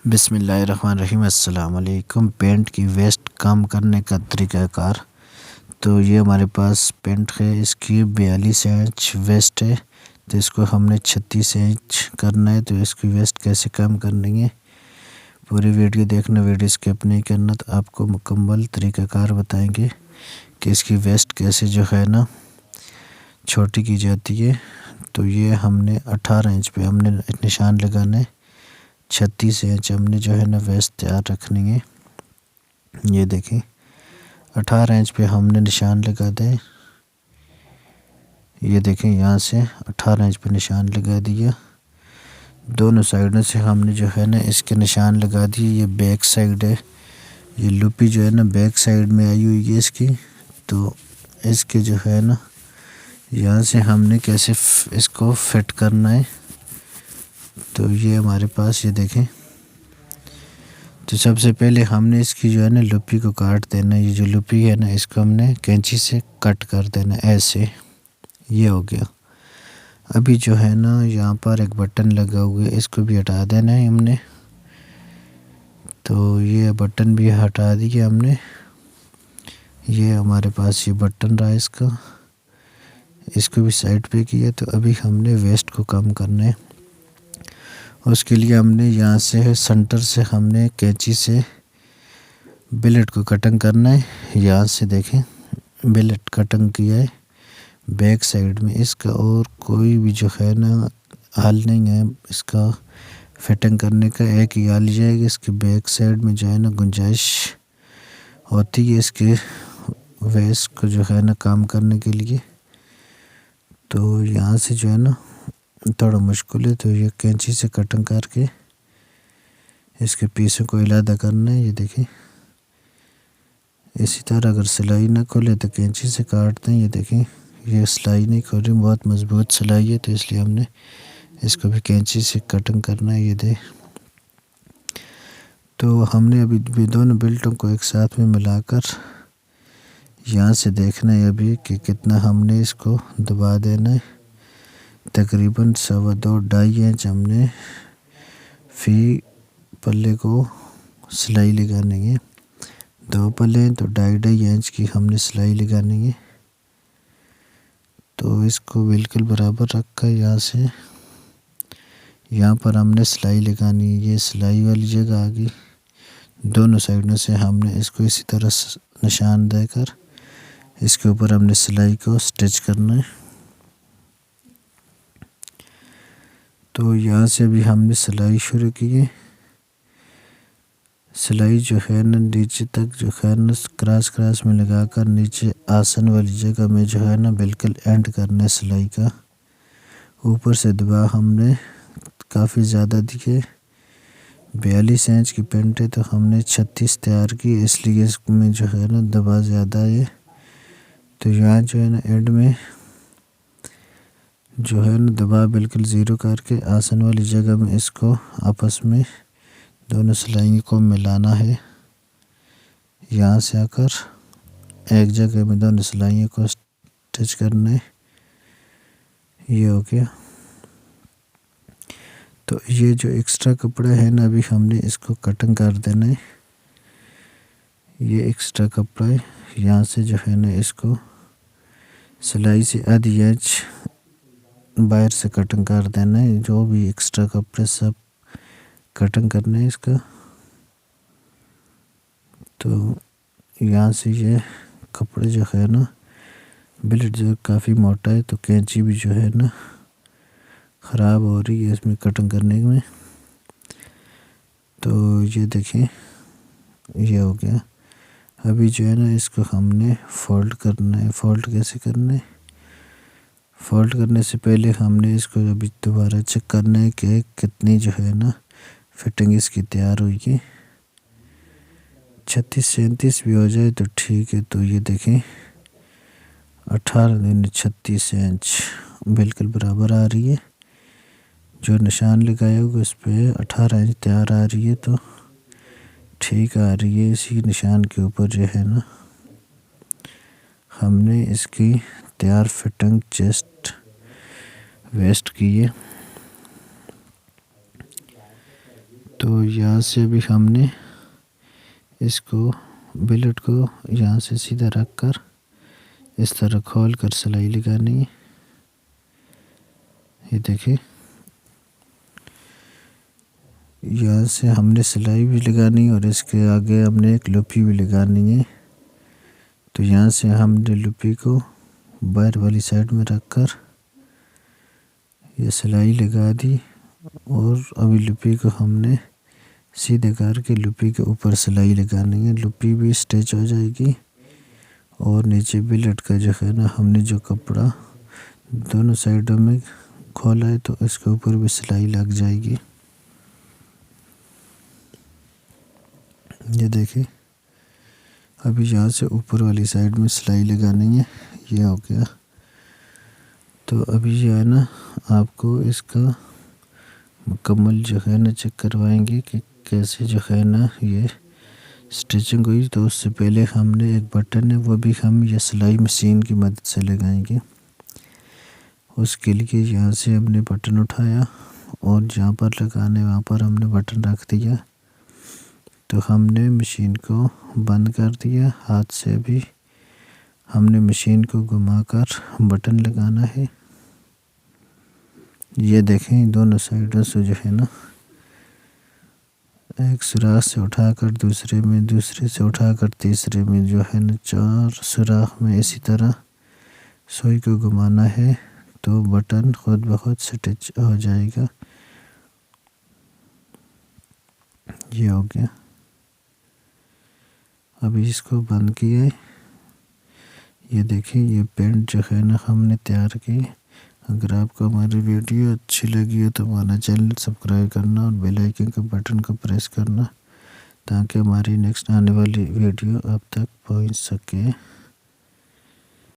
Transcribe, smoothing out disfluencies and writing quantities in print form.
बिस्मिल्लाहिर्रहमानिर्रहीम। अस्सलाम वालेकुम। पेंट की वेस्ट कम करने का तरीक़ाकार। तो ये हमारे पास पेंट है, इसकी 42 इंच वेस्ट है, तो इसको हमने 36 इंच करना है। तो इसकी वेस्ट कैसे कम करनी है, पूरी वीडियो देखना, वीडियो स्किप नहीं करना। तो आपको मुकम्मल तरीक़ाकार बताएंगे कि इसकी वेस्ट कैसे जो है ना छोटी की जाती है। तो ये हमने 18 इंच पे हमने निशान लगाना है, 36 इंच हमने जो है ना वेस्ट तैयार रखनी है। ये देखें 18 इंच पे हमने निशान लगा दें। ये देखें यहाँ से 18 इंच पे निशान लगा दिया। दोनों साइडों से हमने जो है ना इसके निशान लगा दिए। ये बैक साइड है, ये लूपी जो है ना बैक साइड में आई हुई है इसकी। तो इसके जो है ना यहाँ से हमने कैसे इसको फिट करना है। तो ये हमारे पास ये देखें, तो सबसे पहले हमने इसकी जो है ना लुपी को काट देना। ये जो लुपी है ना इसको हमने कैंची से कट कर देना ऐसे। ये हो गया। अभी जो है ना यहाँ पर एक बटन लगा हुआ है, इसको भी हटा देना है हमने। तो ये बटन भी हटा दिया हमने। ये हमारे पास ये बटन रहा इसका, इसको भी साइड पे किया। तो अभी हमने वेस्ट को कम करना है। उसके लिए हमने यहाँ से सेंटर से हमने कैंची से बिलेट को कटिंग करना है। यहाँ से देखें बिलेट कटिंग किया है बैक साइड में इसका, और कोई भी जो है ना हल नहीं है इसका फिटिंग करने का। एक ही हल जाएगा, इसके बैक साइड में जो है ना गुंजाइश होती है इसके वेस्ट को जो है ना काम करने के लिए। तो यहाँ से जो है ना थोड़ा मुश्किल है, तो ये कैंची से कटिंग करके इसके पीसों को इलादा करना है। ये देखें इसी तरह अगर सिलाई ना खोले तो कैंची से काट दें। ये देखें ये सिलाई नहीं खोल रही, बहुत मजबूत सिलाई है, तो इसलिए हमने इसको भी कैंची से कटिंग करना है। ये दे तो हमने अभी दोनों बेल्टों को एक साथ में मिलाकर यहाँ से देखना है अभी कि कितना हमने इसको दबा देना है। तकरीबन 2.25 इंच हमने फी पल्ले को सिलाई लगानी है। 2 पल्ले तो 2.5 इंच की हमने सिलाई लगानी है। तो इसको बिल्कुल बराबर रखकर यहाँ से यहाँ पर हमने सिलाई लगानी है। ये सिलाई वाली जगह आ गई। दोनों साइडों से हमने इसको इसी तरह निशान देकर इसके ऊपर हमने सिलाई को स्टिच करना है। तो यहाँ से भी हमने सिलाई शुरू की है। सिलाई जो है ना नीचे तक जो है ना क्रॉस में लगाकर नीचे आसन वाली जगह में जो है ना बिल्कुल एंड करना है सिलाई का। ऊपर से दबाव हमने काफ़ी ज़्यादा दिए। 42 इंच की पेंट है तो हमने 36 तैयार की, इसलिए इसमें जो है ना दबाव ज़्यादा है। तो यहाँ जो है ना एंड में जो है ना दबाव बिल्कुल ज़ीरो करके आसन वाली जगह में इसको आपस में दोनों सिलाइयों को मिलाना है। यहाँ से आकर एक जगह में दोनों सिलाइयों को स्टिच करना है। ये हो गया। तो ये जो एक्स्ट्रा कपड़ा है ना अभी हमने इसको कटिंग कर देना है। ये एक्स्ट्रा कपड़ा है, यहाँ से जो है ना इसको सिलाई से आधी इंच बाहर से कटिंग कर देना है। जो भी एक्स्ट्रा कपड़े सब कटिंग करना है इसका। तो यहाँ से ये कपड़े जो है ना बिलेट जो काफ़ी मोटा है, तो कैंची भी जो है ना ख़राब हो रही है इसमें कटिंग करने में। तो ये देखें ये हो गया। अभी जो है ना इसको हमने फोल्ड करना है। फोल्ड कैसे करना है, फोल्ड करने से पहले हमने इसको अभी दोबारा चेक करना है कि कितनी जो है ना फिटिंग इसकी तैयार हुई है। 36-37 भी हो जाए तो ठीक है। तो ये देखें 18 36 इंच बिल्कुल बराबर आ रही है। जो निशान लगाया होगा उस पर 18 इंच तैयार आ रही है, तो ठीक आ रही है। इसी निशान के ऊपर जो है ना हमने इसकी तैयार फिटिंग चेस्ट वेस्ट की है। तो यहाँ से अभी हमने इसको बिलेट को यहाँ से सीधा रख कर इस तरह खोल कर सिलाई लगानी है। ये देखिए यहाँ से हमने सिलाई भी लगानी और इसके आगे हमने एक लुपी भी लगानी है। तो यहाँ से हमने लुपी को बाहर वाली साइड में रखकर ये सिलाई लगा दी और अभी लुपी को हमने सीधे करके लुपी के ऊपर सिलाई लगानी है। लुपी भी स्टिच हो जाएगी और नीचे बिलेट का जो है ना हमने जो कपड़ा दोनों साइडों में खोला है तो इसके ऊपर भी सिलाई लग जाएगी। ये देखिए अभी यहाँ से ऊपर वाली साइड में सिलाई लगानी है। ये हो गया। तो अभी जो है ना आपको इसका मुकम्मल जो है ना चेक करवाएंगे कि कैसे जो है ना ये स्टिचिंग हुई। तो उससे पहले हमने एक बटन है वो भी हम ये सिलाई मशीन की मदद से लगाएंगे। उसके लिए यहाँ से हमने बटन उठाया और जहाँ पर लगाने वहाँ पर हमने बटन रख दिया। तो हमने मशीन को बंद कर दिया हाथ से। भी हमने मशीन को घुमाकर बटन लगाना है। ये देखें दोनों साइडों से जो है ना एक सुराख से उठाकर दूसरे में, दूसरे से उठाकर तीसरे में जो है ना 4 सुराख में इसी तरह सुई को घुमाना है तो बटन खुद ब खुद स्टिच हो जाएगा। ये हो गया। अभी इसको बंद किया है। ये देखिए ये पेंट जो है ना हमने तैयार की। अगर आपको हमारी वीडियो अच्छी लगी हो तो हमारा चैनल सब्सक्राइब करना और बेल आइकन के बटन को प्रेस करना ताकि हमारी नेक्स्ट आने वाली वीडियो आप तक पहुंच सके।